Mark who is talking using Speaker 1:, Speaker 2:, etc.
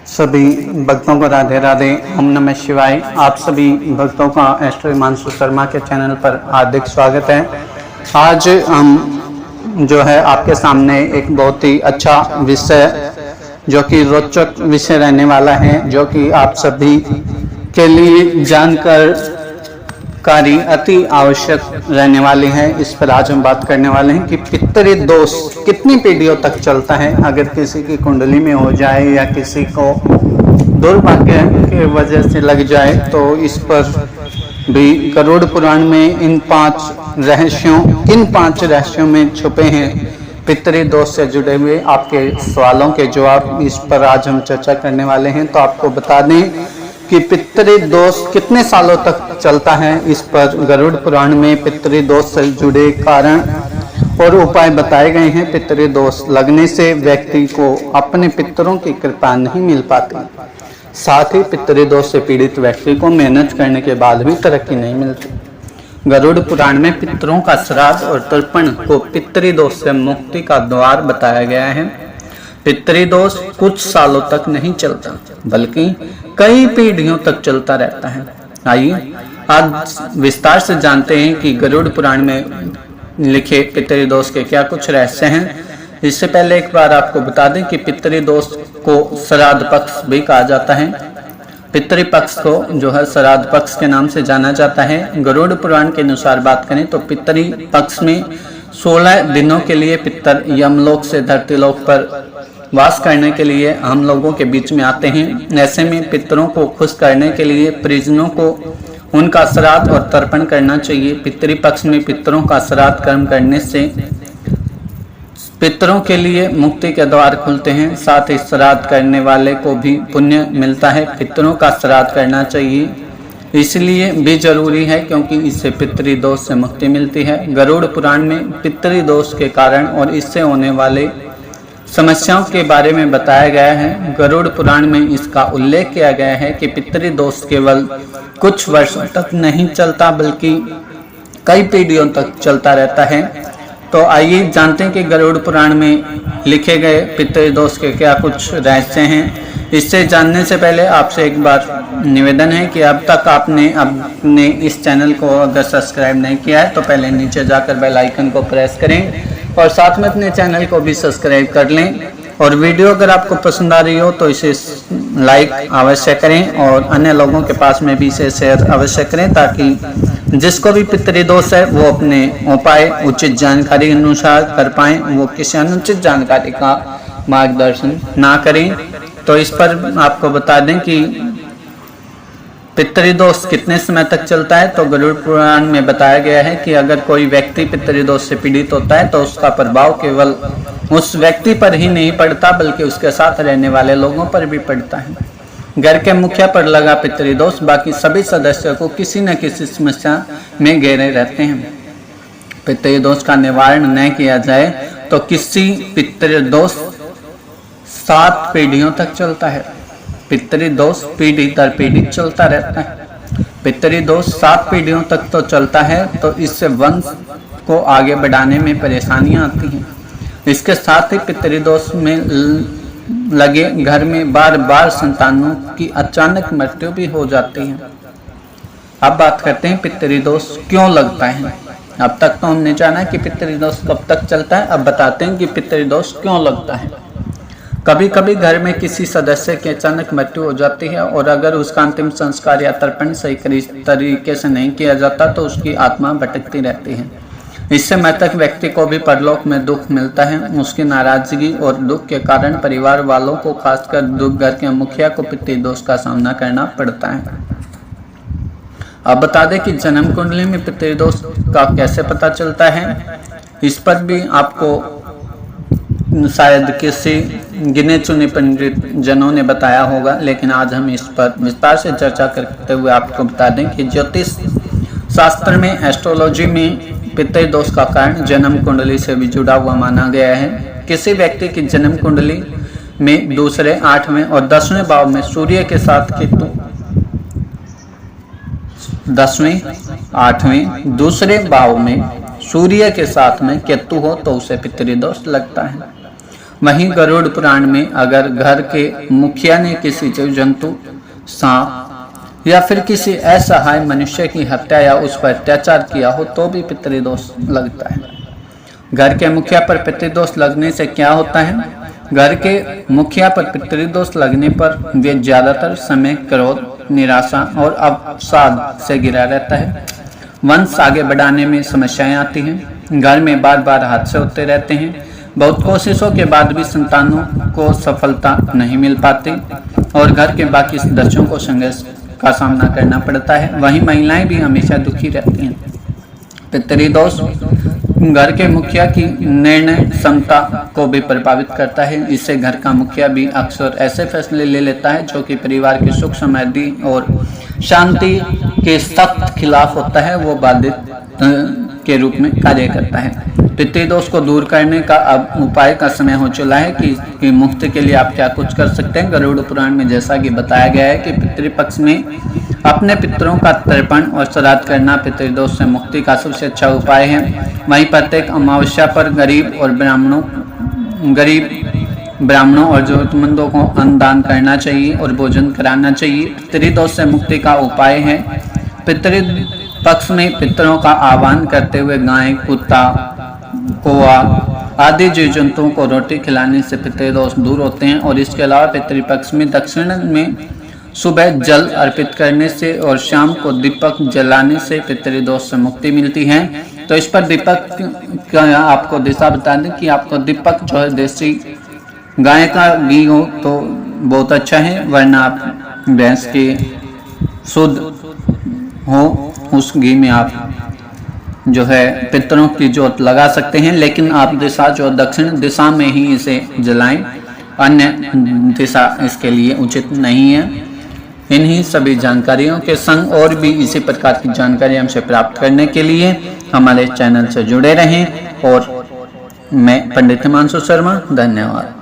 Speaker 1: सभी भक्तों को राधे राधे, ओम नमः शिवाय। आप सभी भक्तों का एस्ट्रो हिमांशु शर्मा के चैनल पर हार्दिक स्वागत है। आज हम जो है आपके सामने एक बहुत ही अच्छा विषय जो कि रोचक विषय रहने वाला है, जो कि आप सभी के लिए जानकारी अति आवश्यक रहने वाली है। इस पर आज हम बात करने वाले हैं कि पितृ दोष कितनी पीढ़ियों तक चलता है। अगर किसी की कुंडली में हो जाए या किसी को दुर्भाग्य की वजह से लग जाए तो इस पर भी गरुड़ पुराण में किन पांच रहस्यों में छुपे हैं पितृ दोष से जुड़े हुए आपके सवालों के जवाब इस पर आज हम चर्चा करने वाले हैं। तो आपको बता दें कि पितृ दोष कितने सालों तक चलता है। इस पर गरुड़ पुराण में पितृ दोष से जुड़े कारण और उपाय बताए गए हैं। पितृ दोष लगने से व्यक्ति को अपने पितरों की कृपा नहीं मिल पाती, साथ ही पितृ दोष से पीड़ित व्यक्ति को मेहनत करने के बाद भी तरक्की नहीं मिलती। गरुड़ पुराण में पितरों का श्राद्ध और तर्पण को पितृ दोष से मुक्ति का द्वार बताया गया है। पितृ दोष कुछ सालों तक नहीं चलता, बल्कि कई पीढ़ियों तक चलता रहता है। आइए आज विस्तार से जानते हैं कि गरुड़ पुराण में लिखे पितृ दोष के क्या कुछ रहस्य हैं। इससे पहले एक बार आपको बता दें कि पितृ दोष को श्राद्ध पक्ष भी कहा जाता है। पितृ पक्ष को जो है श्राद्ध पक्ष के नाम से जाना जाता है। गरुड़ पुराण के अनुसार बात करें तो पितृ पक्ष में 16 दिनों के लिए पितर यमलोक से धरतीलोक पर वास करने के लिए हम लोगों के बीच में आते हैं। ऐसे में पितरों को खुश करने के लिए परिजनों को उनका श्राद्ध और तर्पण करना चाहिए। पितृ पक्ष में पितरों का श्राद्ध कर्म करने से पितरों के लिए मुक्ति के द्वार खुलते हैं, साथ ही श्राद्ध करने वाले को भी पुण्य मिलता है। पितरों का श्राद्ध करना चाहिए, इसलिए भी जरूरी है क्योंकि इससे पितृ दोष से मुक्ति मिलती है। गरुड़ पुराण में पितृ दोष के कारण और इससे होने वाले समस्याओं के बारे में बताया गया है। गरुड़ पुराण में इसका उल्लेख किया गया है कि पितृ दोष केवल कुछ वर्षों तक नहीं चलता, बल्कि कई पीढ़ियों तक चलता रहता है। तो आइए जानते हैं कि गरुड़ पुराण में लिखे गए पितृ दोष के क्या कुछ रहस्य हैं। इससे जानने से पहले आपसे एक बार निवेदन है कि अब तक आपने अपने इस चैनल को अगर सब्सक्राइब नहीं किया है तो पहले नीचे जाकर बेल आइकन को प्रेस करें और साथ में अपने चैनल को भी सब्सक्राइब कर लें। और वीडियो अगर आपको पसंद आ रही हो तो इसे लाइक अवश्य करें और अन्य लोगों के पास में भी इसे शेयर अवश्य करें, ताकि जिसको भी पितृ दोष है वो अपने उपाय उचित जानकारी के अनुसार कर पाएं, वो किसी अनुचित जानकारी का मार्गदर्शन ना करें। तो इस पर आपको बता दें कि पितृ दोष कितने समय तक चलता है। तो गरुड़ पुराण में बताया गया है कि अगर कोई व्यक्ति पितृ दोष से पीड़ित होता है तो उसका प्रभाव केवल उस व्यक्ति पर ही नहीं पड़ता, बल्कि उसके साथ रहने वाले लोगों पर भी पड़ता है। घर के मुखिया पर लगा पितृ दोष बाकी सभी सदस्यों को किसी न किसी समस्या में घेरे रहते हैं। पितृ दोष का निवारण न किया जाए तो किसी पितृ दोष 7 पीढ़ियों तक चलता है। पितृ दोष पीढ़ी दर पीढ़ी चलता रहता है। पितृ दोष 7 पीढ़ियों तक तो चलता है, तो इससे वंश को आगे बढ़ाने में परेशानियां आती हैं। इसके साथ ही पितृ दोष में लगे घर में बार बार संतानों की अचानक मृत्यु भी हो जाती है। अब बात करते हैं पितृ दोष क्यों लगता है। अब तक तो हमने जाना कि पितृ दोष कब तक चलता है, अब बताते हैं कि पितृ दोष क्यों लगता है। कभी कभी घर में किसी सदस्य की अचानक मृत्यु हो जाती है और अगर उसका अंतिम संस्कार या तर्पण सही तरीके से नहीं किया जाता तो उसकी आत्मा भटकती रहती है। इससे मृतक व्यक्ति को भी परलोक में दुख मिलता है। उसकी नाराजगी और दुख के कारण परिवार वालों को, खासकर दुख घर के मुखिया को पितृ दोष का सामना करना पड़ता है। अब बता दें कि जन्म कुंडली में पितृ दोष का कैसे पता चलता है। इस पर भी आपको शायद किसी गिने चुने पंडित जनों ने बताया होगा, लेकिन आज हम इस पर विस्तार से चर्चा करते हुए आपको बता दें कि ज्योतिष शास्त्र में, एस्ट्रोलॉजी में पितृ दोष का कारण जन्म कुंडली से भी जुड़ा हुआ माना गया है। किसी व्यक्ति की जन्म कुंडली में दूसरे, 8वें और 10वें भाव में सूर्य के साथ केतु, 10वें 8वें दूसरे भाव में सूर्य के साथ में केतु हो तो उसे पितृ दोष लगता है। वहीं गरुड़ पुराण में अगर घर के मुखिया ने किसी जीव जंतु, सांप या फिर किसी असहाय मनुष्य की हत्या या उस पर अत्याचार किया हो तो भी पितृदोष लगता है। घर के मुखिया पर पितृदोष लगने से क्या होता है? घर के मुखिया पर पितृदोष लगने पर वे ज्यादातर समय क्रोध, निराशा और अवसाद से घिरा रहता है। वंश आगे बढ़ाने में समस्याएं आती हैं। घर में बार बार हादसे होते रहते हैं। बहुत कोशिशों के बाद भी संतानों को सफलता नहीं मिल पाती और घर के बाकी सदस्यों को संघर्ष का सामना करना पड़ता है। वहीं महिलाएं भी हमेशा दुखी रहती हैं। पितृदोष घर के मुखिया की निर्णय क्षमता को भी प्रभावित करता है। इससे घर का मुखिया भी अक्सर ऐसे फैसले ले लेता है जो कि परिवार की सुख समृद्धि और शांति के सख्त खिलाफ होता है। वो बाधित के रूप में कार्य करता है। पितृदोष को दूर करने का अब उपाय का समय हो चला है कि मुक्ति के लिए आप क्या कुछ कर सकते हैं। गरुड़ पुराण में जैसा कि बताया गया है कि पितृपक्ष में अपने पितरों का तर्पण और श्राद्ध करना पितृदोष से मुक्ति का सबसे अच्छा उपाय है। वहीं प्रत्येक अमावस्या पर गरीब ब्राह्मणों और जरूरतमंदों को अन्नदान करना चाहिए और भोजन कराना चाहिए। पितृदोष से मुक्ति का उपाय है पितृपक्ष में पितरों का आह्वान करते हुए गाय, कुत्ता, कौआ आदि जीव जंतुओं को रोटी खिलाने से पितृदोष दूर होते हैं। और इसके अलावा पितृपक्ष में दक्षिण में सुबह जल अर्पित करने से और शाम को दीपक जलाने से पितृदोष से मुक्ति मिलती है। तो इस पर दीपक का आपको दिशा बता दें कि आपको दीपक जो है देसी गाय का घी हो तो बहुत अच्छा है, वरना आप भैंस के शुद्ध हो उस घी में आप जो है पितरों की जोत लगा सकते हैं। लेकिन आप दिशा जो दक्षिण दिशा में ही इसे जलाएं, अन्य दिशा इसके लिए उचित नहीं है। इन्हीं सभी जानकारियों के संग और भी इसी प्रकार की जानकारी हमसे प्राप्त करने के लिए हमारे चैनल से जुड़े रहें। और मैं पंडित हिमांशु शर्मा, धन्यवाद।